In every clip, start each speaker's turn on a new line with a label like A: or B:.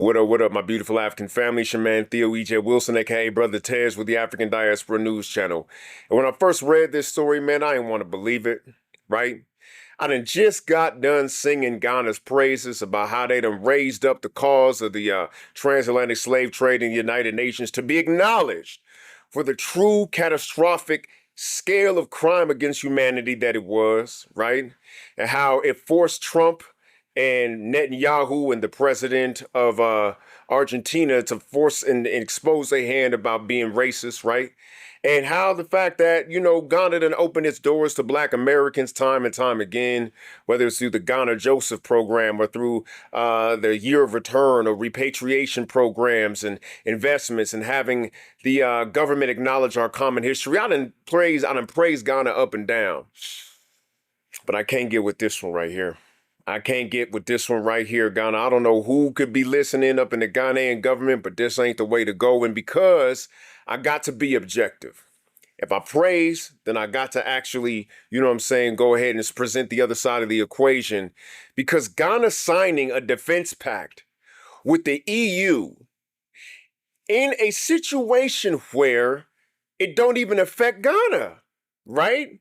A: What up, my beautiful African family? It's your man, Theo E.J. Wilson, aka Brother Tez with the African Diaspora News Channel. And when I first read this story, man, I didn't want to believe it, right? I done just got done singing Ghana's praises about how they done raised up the cause of the transatlantic slave trade in the United Nations to be acknowledged for the true catastrophic scale of crime against humanity that it was, right? And how it forced Trump and Netanyahu and the president of Argentina to force and expose their hand about being racist, right? And how the fact that, Ghana done opened its doors to Black Americans time and time again, whether it's through the Ghana Joseph program or through the Year of Return or repatriation programs and investments and having the government acknowledge our common history. I done praise Ghana up and down. But I can't get with this one right here. I can't get with this one right here, Ghana. I don't know who could be listening up in the Ghanaian government, but this ain't the way to go. And because I got to be objective. If I praise, then I got to actually, go ahead and present the other side of the equation. Because Ghana signing a defense pact with the EU in a situation where it don't even affect Ghana, right?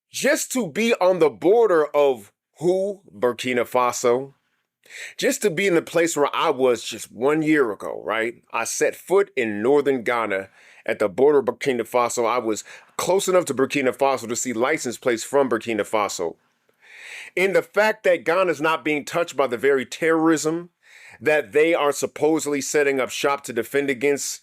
A: Just to be on the border of Burkina Faso, just to be in the place where I was just 1 year ago, right? I set foot in northern Ghana at the border of Burkina Faso. I was close enough to Burkina Faso to see license plates from Burkina Faso. In the fact that Ghana is not being touched by the very terrorism that they are supposedly setting up shop to defend against,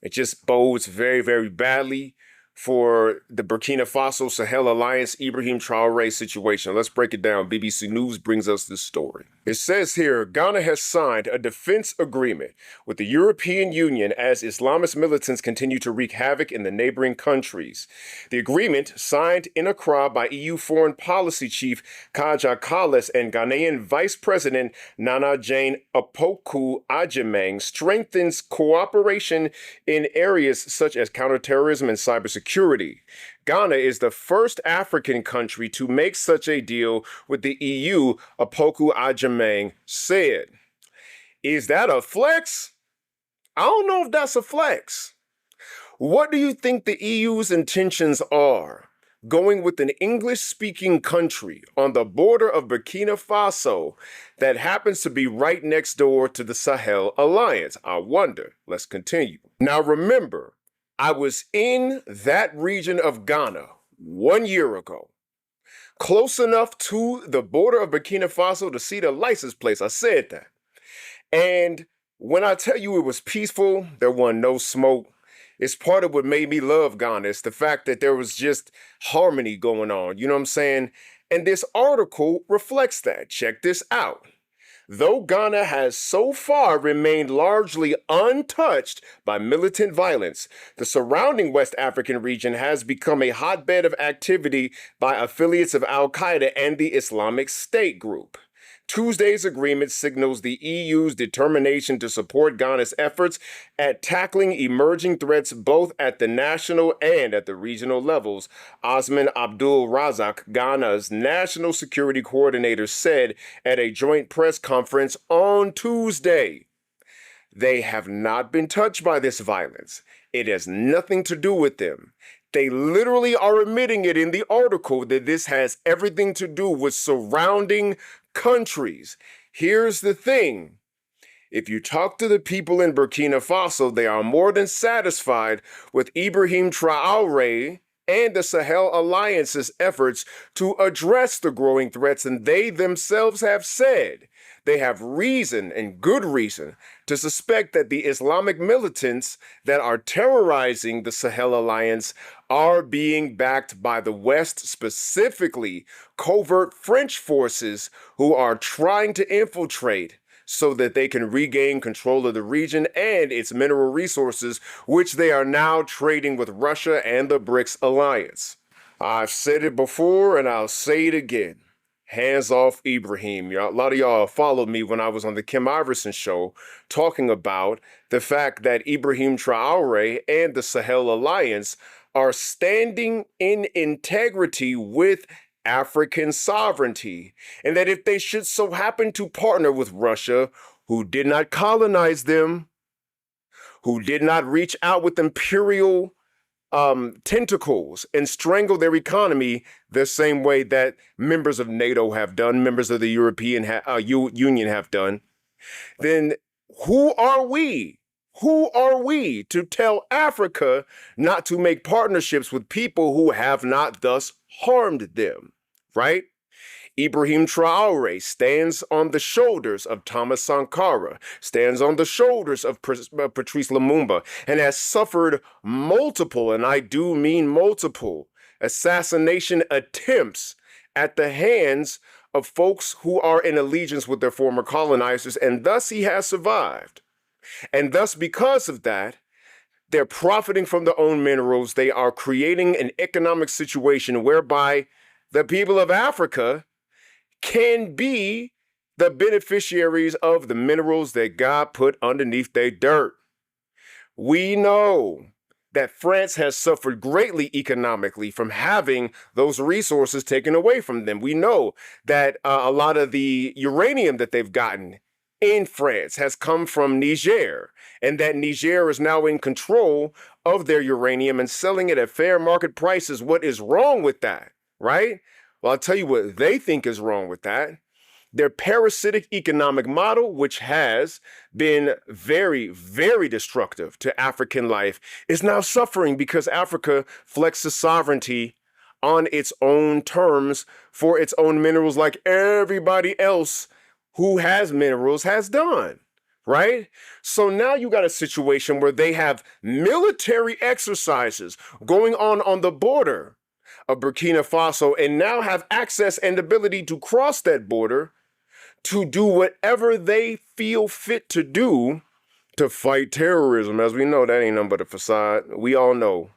A: it just bodes very, very badly for the Burkina Faso Sahel Alliance Ibrahim Traore situation. Let's break it down. BBC News brings us this story. It says here, Ghana has signed a defense agreement with the European Union as Islamist militants continue to wreak havoc in the neighboring countries. The agreement, signed in Accra by EU Foreign Policy Chief Kaja Kallis and Ghanaian Vice President Nana Jane Opoku Ajimang, strengthens cooperation in areas such as counterterrorism and cybersecurity. Ghana is the first African country to make such a deal with the EU, Opoku Ajimang said. Is that a flex? I don't know if that's a flex. What do you think the EU's intentions are? Going with an English-speaking country on the border of Burkina Faso that happens to be right next door to the Sahel Alliance? I wonder. Let's continue. Now remember, I was in that region of Ghana 1 year ago, close enough to the border of Burkina Faso to see the license plates. I said that. And when I tell you it was peaceful, there wasn't no smoke. It's part of what made me love Ghana. It's the fact that there was just harmony going on. You know what I'm saying? And this article reflects that. Check this out. Though Ghana has so far remained largely untouched by militant violence, the surrounding West African region has become a hotbed of activity by affiliates of Al-Qaeda and the Islamic State group. Tuesday's agreement signals the EU's determination to support Ghana's efforts at tackling emerging threats both at the national and at the regional levels, Osman Abdul Razak, Ghana's national security coordinator, said at a joint press conference on Tuesday. They have not been touched by this violence. It has nothing to do with them. They literally are admitting it in the article that this has everything to do with surrounding countries. Here's the thing. If you talk to the people in Burkina Faso, they are more than satisfied with Ibrahim Traore and the Sahel Alliance's efforts to address the growing threats, and they themselves have said they have reason and good reason to suspect that the Islamic militants that are terrorizing the Sahel Alliance are being backed by the West, specifically covert French forces who are trying to infiltrate so that they can regain control of the region and its mineral resources, which they are now trading with Russia and the BRICS alliance. I've said it before and I'll say it again. Hands off Ibrahim. A lot of y'all followed me when I was on the Kim Iverson show talking about the fact that Ibrahim Traore and the Sahel Alliance are standing in integrity with African sovereignty, and that if they should so happen to partner with Russia, who did not colonize them, who did not reach out with imperial tentacles and strangle their economy the same way that members of NATO have done, members of the European Union have done, then who are we? Who are we to tell Africa not to make partnerships with people who have not thus harmed them, right? Ibrahim Traore stands on the shoulders of Thomas Sankara, stands on the shoulders of Patrice Lumumba, and has suffered multiple, and I do mean multiple, assassination attempts at the hands of folks who are in allegiance with their former colonizers, and thus he has survived. And thus, because of that, they're profiting from their own minerals. They are creating an economic situation whereby the people of Africa can be the beneficiaries of the minerals that God put underneath their dirt. We know that France has suffered greatly economically from having those resources taken away from them. We know that a lot of the uranium that they've gotten in France has come from Niger, and that Niger is now in control of their uranium and selling it at fair market prices. What is wrong with that, right? Well, I'll tell you what they think is wrong with that. Their parasitic economic model, which has been very, very destructive to African life, is now suffering because Africa flexes sovereignty on its own terms for its own minerals like everybody else who has minerals has done, right? So now you got a situation where they have military exercises going on the border of Burkina Faso and now have access and ability to cross that border to do whatever they feel fit to do to fight terrorism. As we know, that ain't nothing but a facade. We all know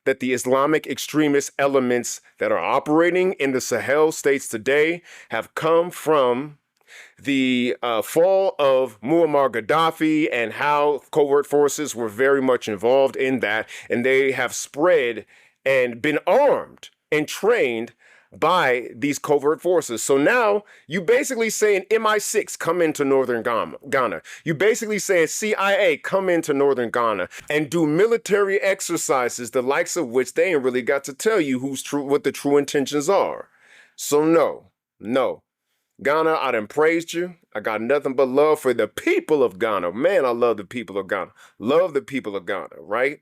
A: that the Islamic extremist elements that are operating in the Sahel states today have come from the fall of Muammar Gaddafi and how covert forces were very much involved in that. And they have spread and been armed and trained by these covert forces. So now you basically saying MI6 come into northern Ghana. You basically saying CIA come into northern Ghana and do military exercises, the likes of which they ain't really got to tell you what the true intentions are. So no. Ghana, I done praised you. I got nothing but love for the people of Ghana. Man, I love the people of Ghana. Love the people of Ghana, right?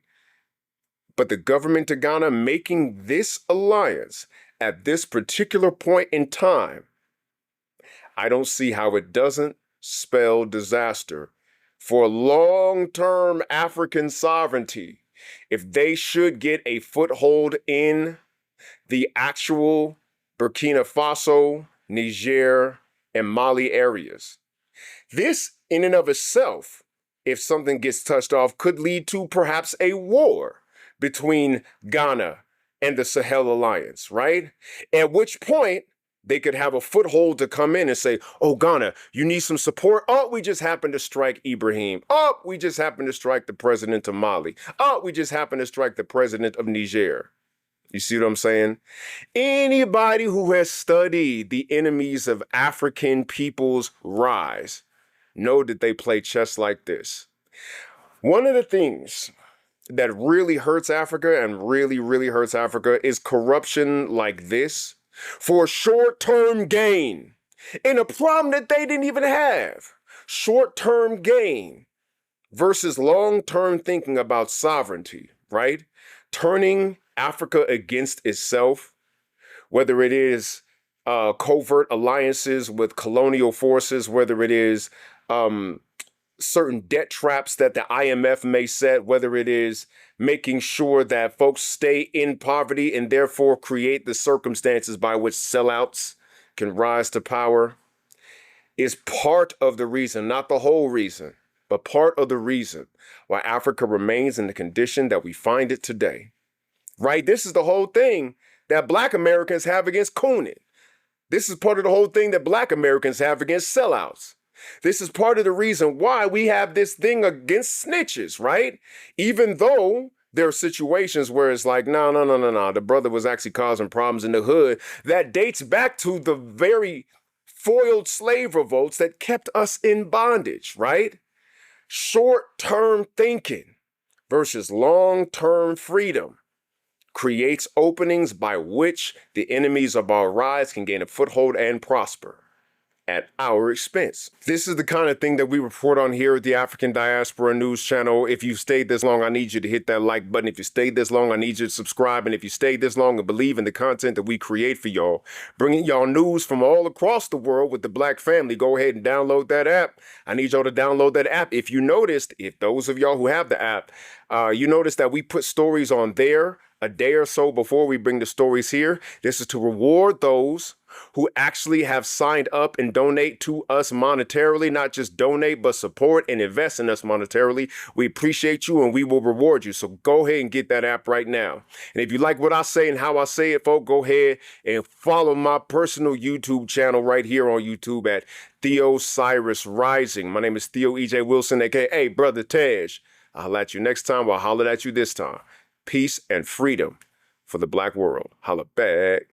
A: But the government of Ghana making this alliance at this particular point in time, I don't see how it doesn't spell disaster for long-term African sovereignty if they should get a foothold in the actual Burkina Faso, Niger, and Mali areas. This, in and of itself, if something gets touched off, could lead to perhaps a war between Ghana and the Sahel Alliance, right? At which point, they could have a foothold to come in and say, oh, Ghana, you need some support? Oh, we just happened to strike Ibrahim. Oh, we just happened to strike the president of Mali. Oh, we just happened to strike the president of Niger. You see what I'm saying? Anybody who has studied the enemies of African people's rise know that they play chess like this. One of the things that really hurts Africa and really, really hurts Africa is corruption like this for short-term gain in a problem that they didn't even have. Short-term gain versus long-term thinking about sovereignty, right? Turning Africa against itself, whether it is covert alliances with colonial forces, whether it is certain debt traps that the IMF may set, whether it is making sure that folks stay in poverty and therefore create the circumstances by which sellouts can rise to power, is part of the reason, not the whole reason, but part of the reason why Africa remains in the condition that we find it today. Right? This is the whole thing that Black Americans have against cooning. This is part of the whole thing that Black Americans have against sellouts. This is part of the reason why we have this thing against snitches, right? Even though there are situations where it's like, no, the brother was actually causing problems in the hood. That dates back to the very foiled slave revolts that kept us in bondage, right? Short-term thinking versus long-term freedom creates openings by which the enemies of our rise can gain a foothold and prosper at our expense. This is the kind of thing that we report on here at the African Diaspora News Channel. If you stayed this long, I need you to hit that like button. If you stayed this long, I need you to subscribe. And if you stayed this long and believe in the content that we create for y'all, bringing y'all news from all across the world with the Black family, go ahead and download that app. I need y'all to download that app. If you noticed, if those of y'all who have the app, you noticed that we put stories on there a day or so before we bring the stories here. This is to reward those who actually have signed up and donate to us monetarily, not just donate, but support and invest in us monetarily. We appreciate you and we will reward you. So go ahead and get that app right now. And if you like what I say and how I say it, folks, go ahead and follow my personal YouTube channel right here on YouTube at Theo Cyrus Rising. My name is Theo EJ Wilson, aka Brother Tej. I'll holler at you next time. I'll holler at you this time. Peace and freedom for the Black world. Holla back.